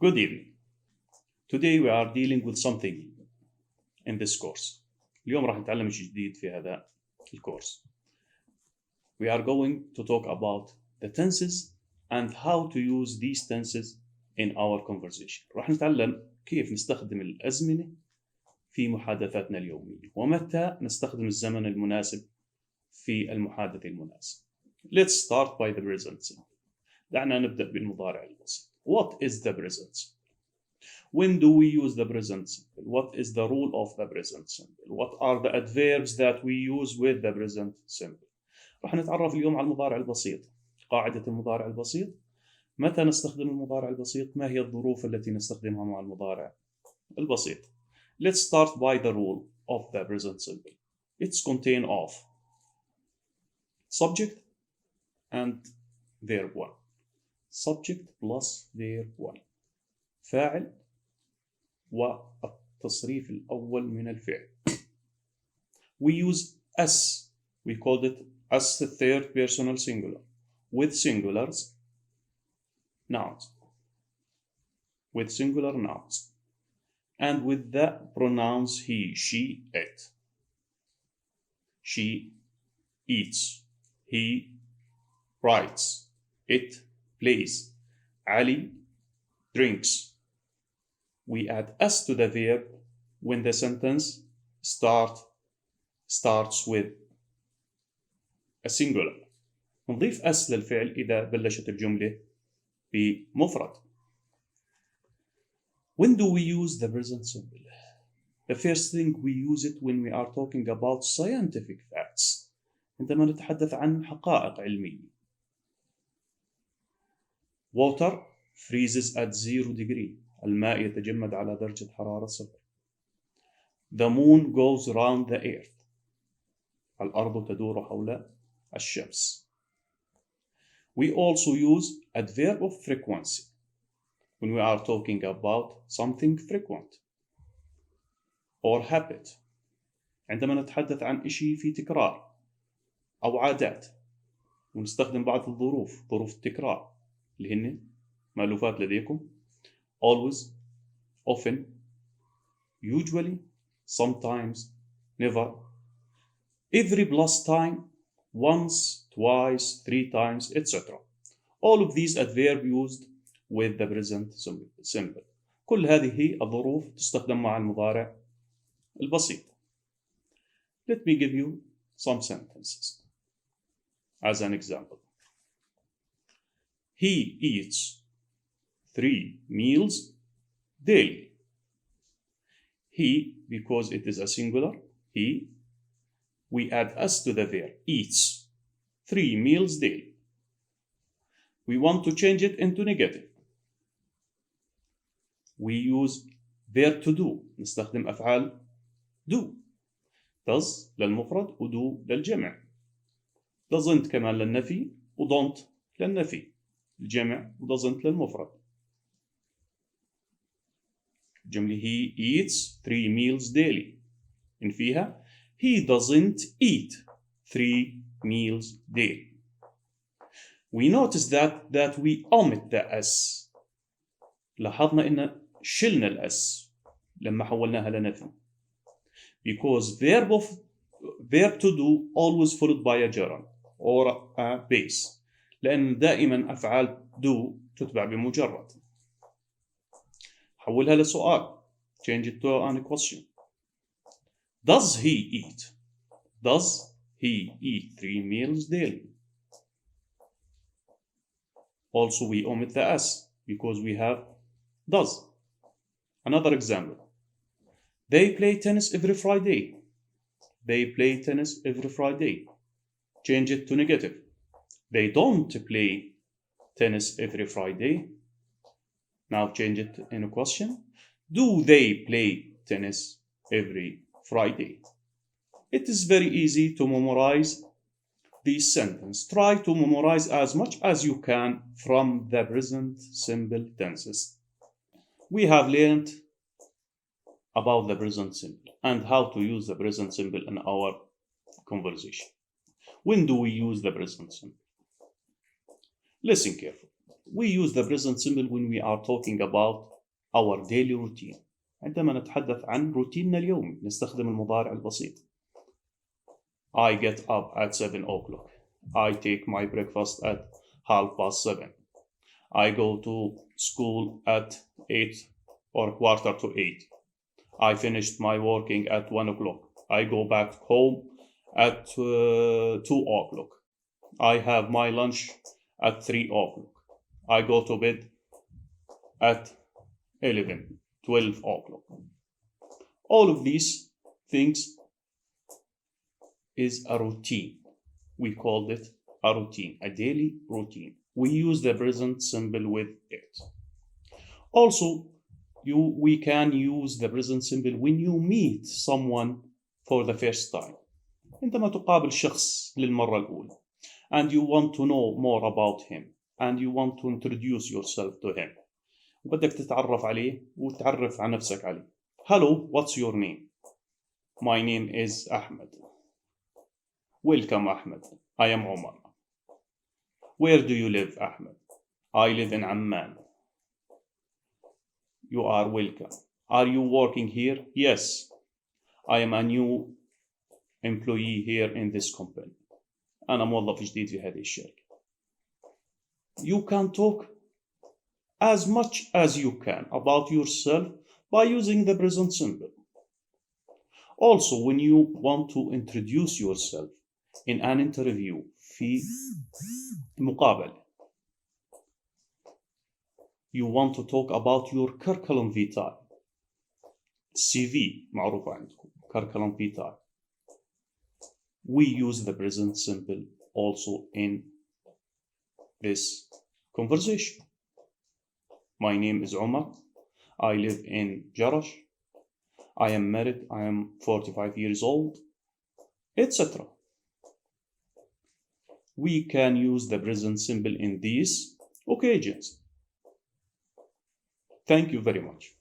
Good evening. Today we are dealing with something in this course. اليوم راح نتعلم شيء جديد في هذا الكورس. We are going to talk about the tenses and how to use these tenses in our conversation. راح نتعلم كيف نستخدم الأزمنة في محادثاتنا اليومية ومتى نستخدم الزمن المناسب في المحادثة المناسبة. Let's start by the present simple. دعنا نبدأ بالمضارع البسيط. What is the present simple? When do we use the present simple? What is the rule of the present simple? What are the adverbs that we use with the present simple? راح نتعرف اليوم على المضارع البسيط. قاعدة المضارع البسيط. متى نستخدم المضارع البسيط؟ ما هي الظروف التي نستخدمها مع المضارع البسيط؟ Let's start by the rule of the present simple. It's contained of subject and verb 1. Subject plus verb 1. فاعل والتصريف الأول من الفعل. We use as. We called it as the third personal singular. With singulars, nouns. With singular nouns. And with the pronouns he, she, it. She eats. He writes. It plays. Ali drinks. We add s to the verb when the sentence starts with a singular. نضيف s للفعل إذا بلشت الجملة بمفرد. When do we use the present simple? The first thing we use it when we are talking about scientific facts. عندما نتحدث عن حقائق علمية. Water freezes at 0 degree. الماء يتجمد على درجة حرارة 0. The moon goes round the earth. الأرض تدور حول الشمس. We also use adverb of frequency when we are talking about something frequent or habit. عندما نتحدث عن إشي في تكرار أو عادات ونستخدم بعض الظروف ظروف التكرار اللي هن مألوفات لديكم always, often, usually, sometimes, never, every plus time, once, twice, 3 times, etc. All of these adverbs used with the present simple. كل هذه الظروف تستخدم مع المضارع البسيط. Let me give you some sentences as an example. He eats 3 meals daily. He, because it is a singular, he, we add s to the verb, eats 3 meals daily. We want to change it into negative. We use verb to do. نستخدم أفعال do. does للمفرد و do للجمع. doesn't كمان للنفي و don't للنفي. الجمع و doesn't للمفرد. جملة he eats 3 meals daily. إن فيها he doesn't eat 3 meals daily. We notice that we omit the s. لاحظنا إن شلنا الاس لما حولناها لنفي. Because verb to do always followed by a gerund or a base. لأن دائما أفعال do تتبع بمجرد. حولها لسؤال. Change it to a question. Does he eat? Does he eat 3 meals daily? Also, we omit the s because we have does. Another example. They play tennis every Friday. They play tennis every Friday. Change it to negative. They don't play tennis every Friday. Now change it in a question. Do they play tennis every Friday? It is very easy to memorize these sentences. Try to memorize as much as you can from the present simple tenses. We have learned about the present simple and how to use the present simple in our conversation. When do we use the present simple? Listen carefully. We use the present simple when we are talking about our daily routine. عندما نتحدث عن روتيننا اليومي نستخدم المضارع البسيط. I get up at 7 o'clock. I take my breakfast at 7:30. I go to school at 8 or 7:45. I finished my working at 1 o'clock. I go back home at 2 o'clock. I have my lunch at 3 o'clock. I go to bed at 11, 12 o'clock. All of these things is a routine. We called it a routine, a daily routine. We use the present simple with it. Also, we can use the present simple when you meet someone for the first time. عندما تقابل شخص للمرة الأولى and you want to know more about him and you want to introduce yourself to him. وبدك تتعرف عليه وتعرف عن نفسك عليه. Hello, what's your name? My name is Ahmed. Welcome, Ahmed. I am Omar. Where do you live, Ahmed? I live in Amman. You are welcome. Are you working here? Yes. I am a new employee here in this company. أنا موظف جديد في هذه الشركة. You can talk as much as you can about yourself by using the present simple. Also, when you want to introduce yourself in an interview في مقابلة, you want to talk about your curriculum vitae. CV معروف عندكم. Curriculum vitae. We use the present simple also in this conversation. My name is Omar. I live in Jarash. I am married. I am 45 years old, etc. We can use the present simple in these occasions. Thank you very much.